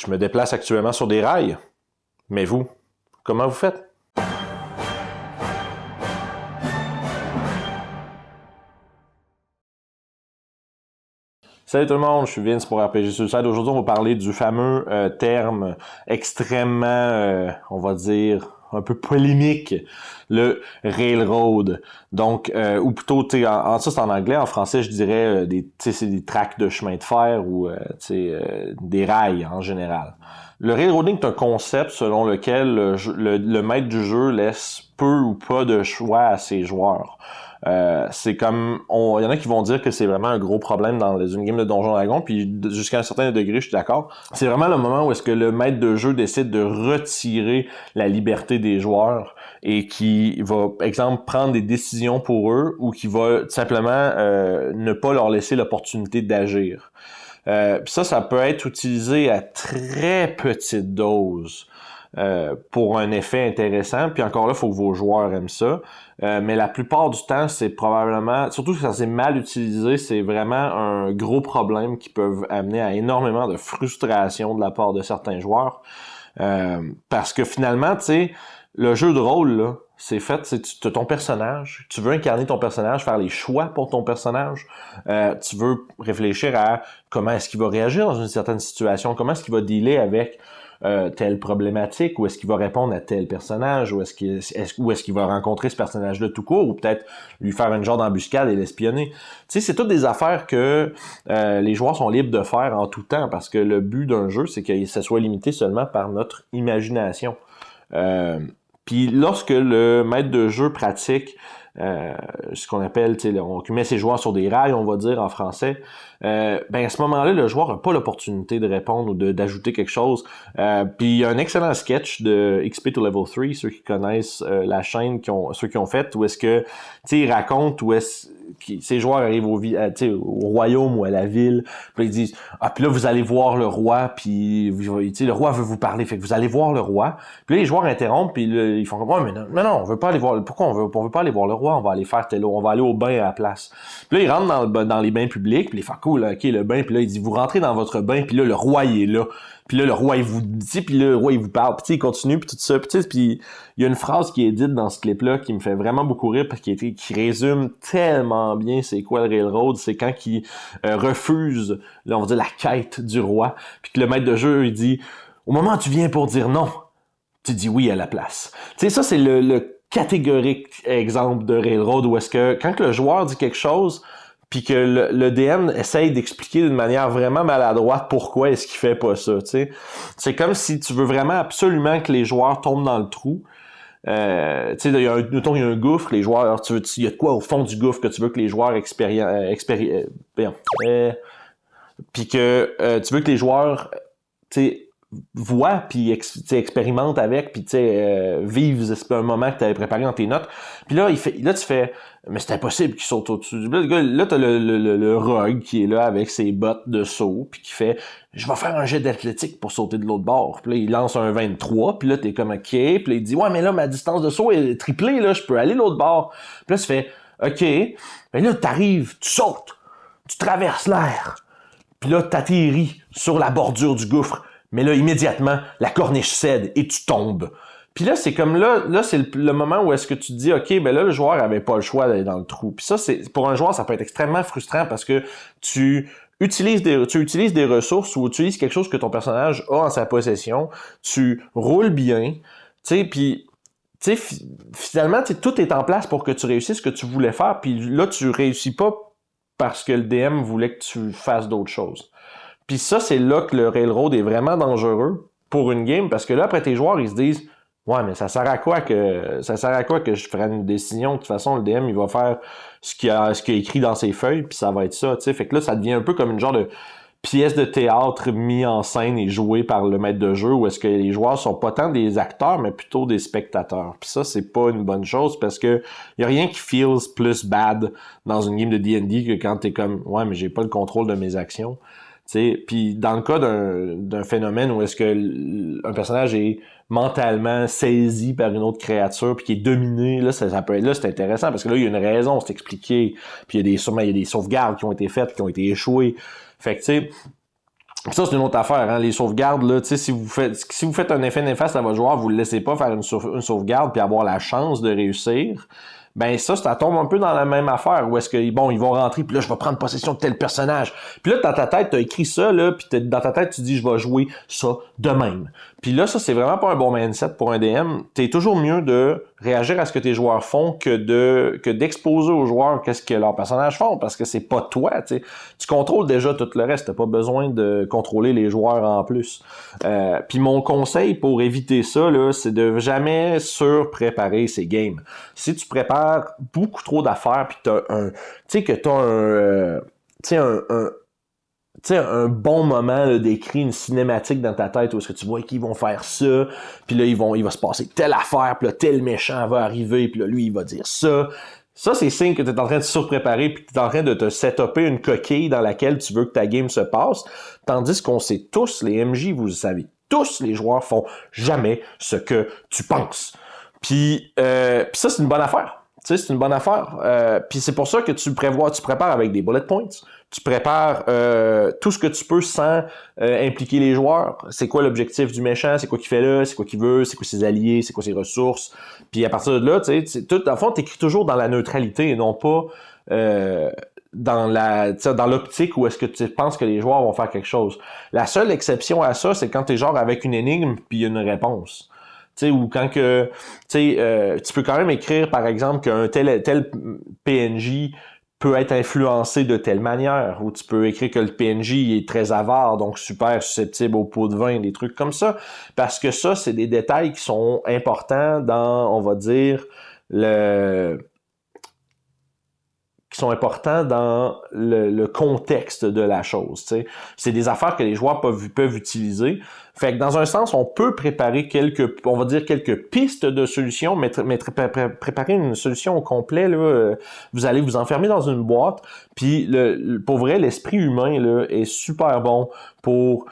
Je me déplace actuellement sur des rails. Mais vous, comment vous faites? Salut tout le monde, je suis Vince pour RPG Suicide. Aujourd'hui, on va parler du fameux terme extrêmement, on va dire, un peu polémique, le railroad. Donc, ou plutôt, ça c'est en anglais, en français, je dirais, c'est des tracks de chemin de fer ou des rails en général. Le railroading est un concept selon lequel le maître du jeu laisse peu ou pas de choix à ses joueurs. C'est comme, il y en a qui vont dire que c'est vraiment un gros problème dans une game de Donjons & Dragons, puis jusqu'à un certain degré, je suis d'accord. C'est vraiment le moment où est-ce que le maître de jeu décide de retirer la liberté des joueurs et qui va, exemple, prendre des décisions pour eux ou qui va tout simplement ne pas leur laisser l'opportunité d'agir. Ça peut être utilisé à très petite dose. Pour un effet intéressant, puis encore là, il faut que vos joueurs aiment ça. Mais la plupart du temps, c'est probablement, surtout que ça s'est mal utilisé, c'est vraiment un gros problème qui peut amener à énormément de frustration de la part de certains joueurs. Parce que finalement, tu sais, le jeu de rôle, là, c'est fait, tu as ton personnage, tu veux incarner ton personnage, faire les choix pour ton personnage, tu veux réfléchir à comment est-ce qu'il va réagir dans une certaine situation, comment est-ce qu'il va dealer avec telle problématique, ou est-ce qu'il va répondre à tel personnage, ou est-ce qu'il va rencontrer ce personnage-là tout court, ou peut-être lui faire une genre d'embuscade et l'espionner. Tu sais, c'est toutes des affaires que les joueurs sont libres de faire en tout temps, parce que le but d'un jeu, c'est que ça soit limité seulement par notre imagination. Puis lorsque le maître de jeu pratique ce qu'on appelle, on met ses joueurs sur des rails, on va dire en français, à ce moment-là, le joueur n'a pas l'opportunité de répondre ou d'ajouter quelque chose. Puis il y a un excellent sketch de XP to Level 3, ceux qui connaissent la chaîne, ceux qui ont fait, où est-ce que, ils racontent où est-ce que ces joueurs arrivent au royaume ou à la ville, puis ils disent puis là vous allez voir le roi, puis le roi veut vous parler, fait que vous allez voir le roi. Puis là les joueurs interrompent, puis là, ils font comme mais non, on veut pas aller voir. Pourquoi on veut pas aller voir le roi? On va aller faire on va aller au bain à la place. Puis là ils rentrent dans les bains publics, puis ils font cool, ok le bain, puis là il dit vous rentrez dans votre bain, puis là le roi il est là. Puis là, le roi, il vous dit, puis là, le roi, il vous parle. Puis il continue, puis tout ça. Puis il y a une phrase qui est dite dans ce clip-là qui me fait vraiment beaucoup rire, parce qui résume tellement bien c'est quoi le railroad. C'est quand il refuse, là, on va dire, la quête du roi. Puis que le maître de jeu, il dit, au moment où tu viens pour dire non, tu dis oui à la place. Tu sais, ça, c'est le catégorique exemple de railroad, où est-ce que, quand le joueur dit quelque chose, puis que le DM essaye d'expliquer d'une manière vraiment maladroite pourquoi est-ce qu'il fait pas ça, tu sais. C'est comme si tu veux vraiment absolument que les joueurs tombent dans le trou. Tu sais, il y a un gouffre, les joueurs, il y a de quoi au fond du gouffre que tu veux que les joueurs puis que tu veux que les joueurs, tu sais, voient, puis expérimentent avec, puis vivent un moment que tu avais préparé dans tes notes. Puis là, tu fais, mais c'est impossible qu'il saute au-dessus. Là, t'as le rogue qui est là avec ses bottes de saut, puis qui fait, je vais faire un jet d'athlétique pour sauter de l'autre bord. Puis là, il lance un 23, puis là, t'es comme, ok, puis là, il dit, ouais, mais là, ma distance de saut est triplée, là, je peux aller de l'autre bord. Puis là, tu fais, ok, mais là, t'arrives, tu sautes, tu traverses l'air, puis là, t'atterris sur la bordure du gouffre. Mais là, immédiatement, la corniche cède et tu tombes. Puis là, c'est comme là c'est le moment où est-ce que tu te dis, OK, ben là, le joueur avait pas le choix d'aller dans le trou. Puis ça, pour un joueur, ça peut être extrêmement frustrant parce que tu utilises des ressources ou utilises quelque chose que ton personnage a en sa possession, tu roules bien, tu sais, puis finalement, tout est en place pour que tu réussisses ce que tu voulais faire, puis là, tu réussis pas parce que le DM voulait que tu fasses d'autres choses. Puis ça, c'est là que le railroad est vraiment dangereux pour une game, parce que là, après, tes joueurs, ils se disent « Ouais, mais ça sert à quoi que je ferais une décision? De toute façon, le DM, il va faire ce qu'il a écrit dans ses feuilles, puis ça va être ça. » Tu sais, fait que là, ça devient un peu comme une genre de pièce de théâtre mise en scène et jouée par le maître de jeu, où est-ce que les joueurs sont pas tant des acteurs, mais plutôt des spectateurs. Puis ça, c'est pas une bonne chose, parce que y a rien qui feels plus bad dans une game de D&D que quand t'es comme « Ouais, mais j'ai pas le contrôle de mes actions. » Puis dans le cas d'un phénomène où est-ce que un personnage est mentalement saisi par une autre créature puis qui est dominé, là ça peut être, là c'est intéressant parce que là il y a une raison, c'est expliqué, puis il y a des sauvegardes qui ont été faites, qui ont été échouées. Fait que tu sais, Ça, c'est une autre affaire, hein, les sauvegardes, là, tu sais, si vous faites un effet néfaste à votre joueur, vous le laissez pas faire une sauvegarde puis avoir la chance de réussir, ben ça tombe un peu dans la même affaire, où est-ce que, bon, ils vont rentrer, puis là, je vais prendre possession de tel personnage. Puis là, dans ta tête, t'as écrit ça, là, puis dans ta tête, tu dis, je vais jouer ça de même. Puis là, ça, c'est vraiment pas un bon mindset pour un DM. T'es toujours mieux de réagir à ce que tes joueurs font que d'exposer aux joueurs qu'est-ce que leurs personnages font, parce que c'est pas toi, tu sais. Tu contrôles déjà tout le reste, t'as pas besoin de contrôler les joueurs en plus. Puis mon conseil pour éviter ça, là, c'est de jamais surpréparer ces games. Si tu prépares beaucoup trop d'affaires, puis t'as tu sais que t'as un bon moment là, d'écrire une cinématique dans ta tête où est-ce que tu vois qu'ils vont faire ça, puis là, il va se passer telle affaire, puis là, tel méchant va arriver, puis là, lui, il va dire ça. Ça, c'est signe que tu es en train de surpréparer, puis tu es en train de te setuper une coquille dans laquelle tu veux que ta game se passe, tandis qu'on sait tous, les MJ, vous le savez, tous les joueurs font jamais ce que tu penses. Puis ça, c'est une bonne affaire. Tu sais, c'est une bonne affaire. Puis c'est pour ça que tu prépares avec des bullet points. Tu prépares tout ce que tu peux sans impliquer les joueurs. C'est quoi l'objectif du méchant? C'est quoi qu'il fait là? C'est quoi qu'il veut? C'est quoi ses alliés? C'est quoi ses ressources? Puis à partir de là, tu sais, tout, dans le fond, t'écris toujours dans la neutralité et non pas dans l'optique où est-ce que tu penses que les joueurs vont faire quelque chose. La seule exception à ça, c'est quand t'es genre avec une énigme puis il y a une réponse. Tu sais, ou quand que, tu peux quand même écrire, par exemple, qu'un tel PNJ peut être influencé de telle manière, ou tu peux écrire que le PNJ est très avare, donc super susceptible au pot de vin, des trucs comme ça, parce que ça, c'est des détails qui sont importants dans, on va dire, qui sont importants dans le contexte de la chose. T'sais. C'est des affaires que les joueurs peuvent utiliser. Fait que dans un sens, on peut préparer quelques pistes de solutions, mais préparer une solution au complet, là, vous allez vous enfermer dans une boîte. Puis pour vrai, l'esprit humain là, est super bon pour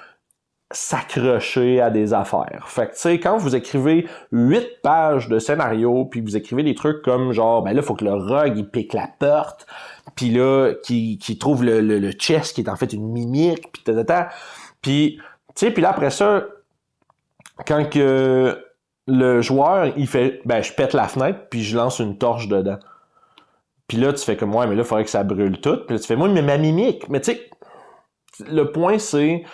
s'accrocher à des affaires. Fait que, tu sais, quand vous écrivez 8 pages de scénario, puis vous écrivez des trucs comme genre, ben là, faut que le rogue, il pique la porte, puis là, qui trouve le chess qui est en fait une mimique, puis puis, tu sais, puis là, après ça, quand que le joueur, il fait, ben, je pète la fenêtre, puis je lance une torche dedans. Puis là, tu fais comme, ouais, mais là, il faudrait que ça brûle tout. Puis là, tu fais, moi, mais ma mimique. Mais tu sais, le point, c'est,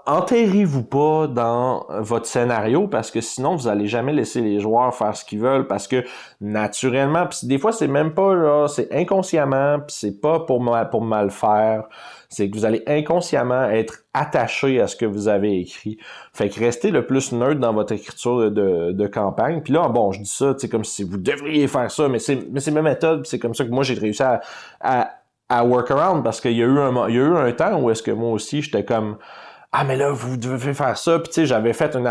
enterrez-vous pas dans votre scénario parce que sinon vous allez jamais laisser les joueurs faire ce qu'ils veulent parce que naturellement, pis des fois c'est même pas là, c'est inconsciemment, puis c'est pas pour mal faire, c'est que vous allez inconsciemment être attaché à ce que vous avez écrit. Fait que restez le plus neutre dans votre écriture de campagne. Puis là, bon, je dis ça, tu sais, comme si vous devriez faire ça, mais c'est ma méthode, c'est comme ça que moi j'ai réussi à workaround parce qu'il y a eu un temps où est-ce que moi aussi j'étais comme ah mais là vous devez faire ça, puis tu sais j'avais fait une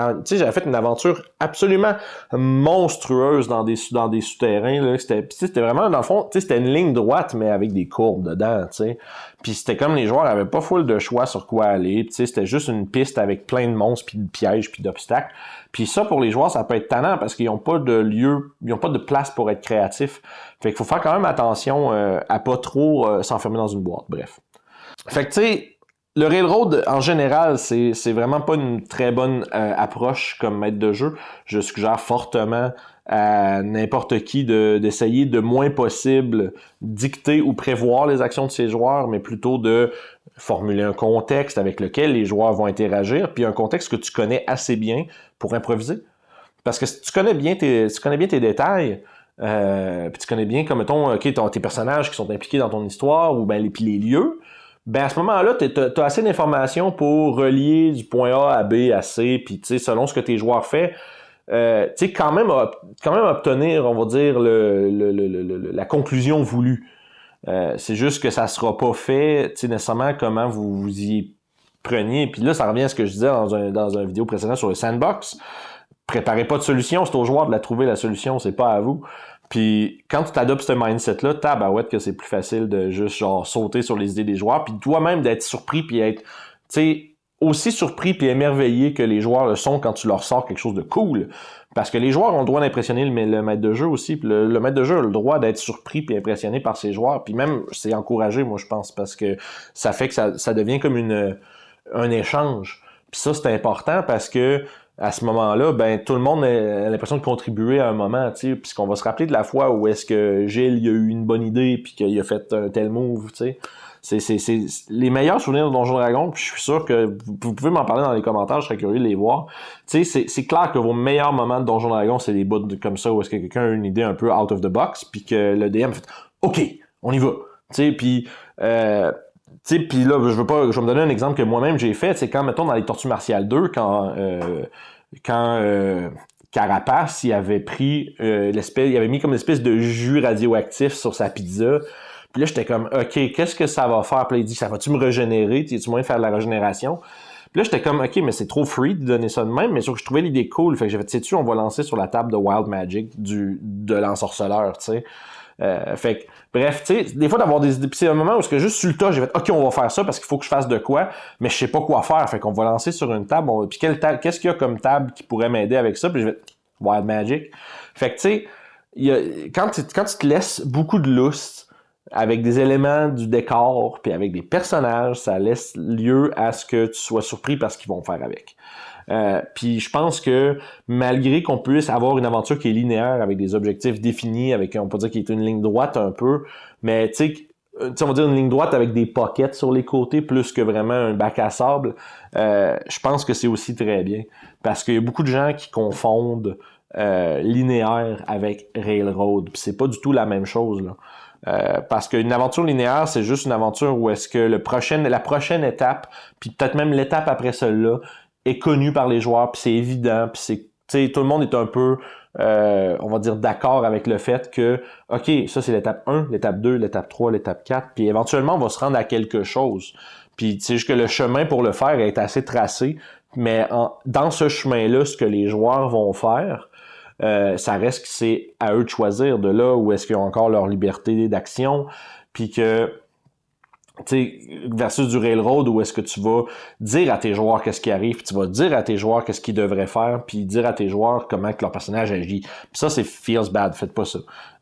aventure absolument monstrueuse dans des souterrains là, c'était vraiment dans le fond, tu sais c'était une ligne droite mais avec des courbes dedans, tu sais. Puis c'était comme les joueurs avaient pas full de choix sur quoi aller, tu sais c'était juste une piste avec plein de monstres puis de pièges puis d'obstacles. Puis ça pour les joueurs ça peut être tannant parce qu'ils ont pas de lieu, ils ont pas de place pour être créatifs. Fait qu'il faut faire quand même attention à pas trop s'enfermer dans une boîte. Bref. Fait que tu sais le Railroad, en général, c'est vraiment pas une très bonne approche comme maître de jeu. Je suggère fortement à n'importe qui d'essayer de moins possible dicter ou prévoir les actions de ses joueurs, mais plutôt de formuler un contexte avec lequel les joueurs vont interagir, puis un contexte que tu connais assez bien pour improviser. Parce que si tu connais bien tes détails, puis tu connais bien, comme mettons, tes personnages qui sont impliqués dans ton histoire, ou ben puis les lieux, ben à ce moment-là, t'as assez d'informations pour relier du point A à B à C, puis tu sais, selon ce que tes joueurs font, tu sais, quand même obtenir, on va dire, la conclusion voulue. C'est juste que ça sera pas fait, tu sais, nécessairement comment vous y preniez. Puis là, ça revient à ce que je disais dans un vidéo précédente sur le sandbox. Préparez pas de solution, c'est aux joueurs de la trouver la solution, c'est pas à vous. Puis quand tu t'adoptes ce mindset-là, tabarouette que c'est plus facile de juste genre sauter sur les idées des joueurs, puis toi-même d'être surpris puis être, tu sais, aussi surpris puis émerveillé que les joueurs le sont quand tu leur sors quelque chose de cool. Parce que les joueurs ont le droit d'impressionner le maître de jeu aussi. Puis le maître de jeu a le droit d'être surpris puis impressionné par ses joueurs. Puis même, c'est encouragé, moi, je pense, parce que ça fait que ça devient comme un échange. Puis ça, c'est important parce que à ce moment-là, ben tout le monde a l'impression de contribuer à un moment, tu sais, puisqu'on va se rappeler de la fois où est-ce que Gilles il a eu une bonne idée puis qu'il a fait un tel move, tu sais. C'est les meilleurs souvenirs de Donjons Dragons, puis je suis sûr que vous pouvez m'en parler dans les commentaires, je serais curieux de les voir. Tu sais, c'est clair que vos meilleurs moments de Donjons Dragons, c'est des bouts comme ça où est-ce que quelqu'un a une idée un peu out of the box, puis que le DM fait « OK, on y va ». Tu sais, puis là, je vais me donner un exemple que moi-même j'ai fait, c'est quand, mettons, dans les Tortues Martiales 2, quand Carapace, il avait pris il avait mis comme une espèce de jus radioactif sur sa pizza. Puis là, j'étais comme, OK, qu'est-ce que ça va faire? Puis là, il dit, ça va-tu me régénérer? Tu moyen de faire de la régénération? Puis là, j'étais comme, OK, mais c'est trop free de donner ça de même, mais sûr que je trouvais l'idée cool. Fait que j'ai fait, sais-tu, on va lancer sur la table de Wild Magic de l'ensorceleur, tu sais. Fait que, bref, tu sais, des fois d'avoir des idées. Puis c'est un moment où juste sur le tas, j'ai fait, OK, on va faire ça parce qu'il faut que je fasse de quoi, mais je sais pas quoi faire. Fait qu'on va lancer sur une table. Puis qu'est-ce qu'il y a comme table qui pourrait m'aider avec ça? Puis j'ai fait, Wild Magic. Fait que, tu sais, quand tu te laisses beaucoup de lousse, avec des éléments du décor, puis avec des personnages, ça laisse lieu à ce que tu sois surpris par ce qu'ils vont faire avec. Puis je pense que malgré qu'on puisse avoir une aventure qui est linéaire avec des objectifs définis, avec on peut dire qu'il est une ligne droite un peu, mais tu sais on va dire une ligne droite avec des pockets sur les côtés plus que vraiment un bac à sable, je pense que c'est aussi très bien. Parce qu'il y a beaucoup de gens qui confondent linéaire avec railroad, puis c'est pas du tout la même chose là. Parce qu'une aventure linéaire, c'est juste une aventure où est-ce que la prochaine étape, puis peut-être même l'étape après celle-là, est connue par les joueurs, puis c'est évident, puis c'est, tout le monde est un peu, on va dire, d'accord avec le fait que, OK, ça c'est l'étape 1, l'étape 2, l'étape 3, l'étape 4, puis éventuellement on va se rendre à quelque chose. Puis c'est juste que le chemin pour le faire est assez tracé, mais dans ce chemin-là, ce que les joueurs vont faire, ça reste que c'est à eux de choisir de là où est-ce qu'ils ont encore leur liberté d'action, puis que, tu sais, versus du railroad où est-ce que tu vas dire à tes joueurs qu'est-ce qui arrive, puis tu vas dire à tes joueurs qu'est-ce qu'ils devraient faire, puis dire à tes joueurs comment que leur personnage agit. Puis ça, c'est feels bad, faites pas ça.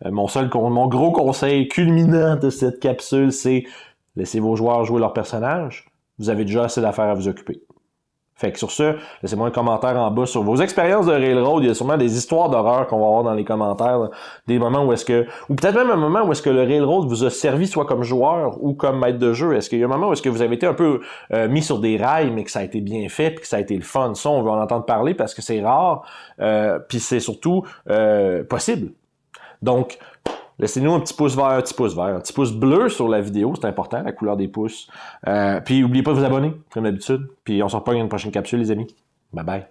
Mon gros conseil culminant de cette capsule, c'est laissez vos joueurs jouer leur personnage, vous avez déjà assez d'affaires à vous occuper. Fait que sur ce, laissez-moi un commentaire en bas sur vos expériences de Railroad. Il y a sûrement des histoires d'horreur qu'on va avoir dans les commentaires, là. Des moments où est-ce que, ou peut-être même un moment où est-ce que le Railroad vous a servi soit comme joueur ou comme maître de jeu. Est-ce qu'il y a un moment où est-ce que vous avez été un peu mis sur des rails, mais que ça a été bien fait, puis que ça a été le fun. Ça, on veut en entendre parler parce que c'est rare, puis c'est surtout possible. Donc, laissez-nous un petit pouce vert, un petit pouce bleu sur la vidéo, c'est important, la couleur des pouces. Puis n'oubliez pas de vous abonner, comme d'habitude. Puis on se reprend dans une prochaine capsule, les amis. Bye bye.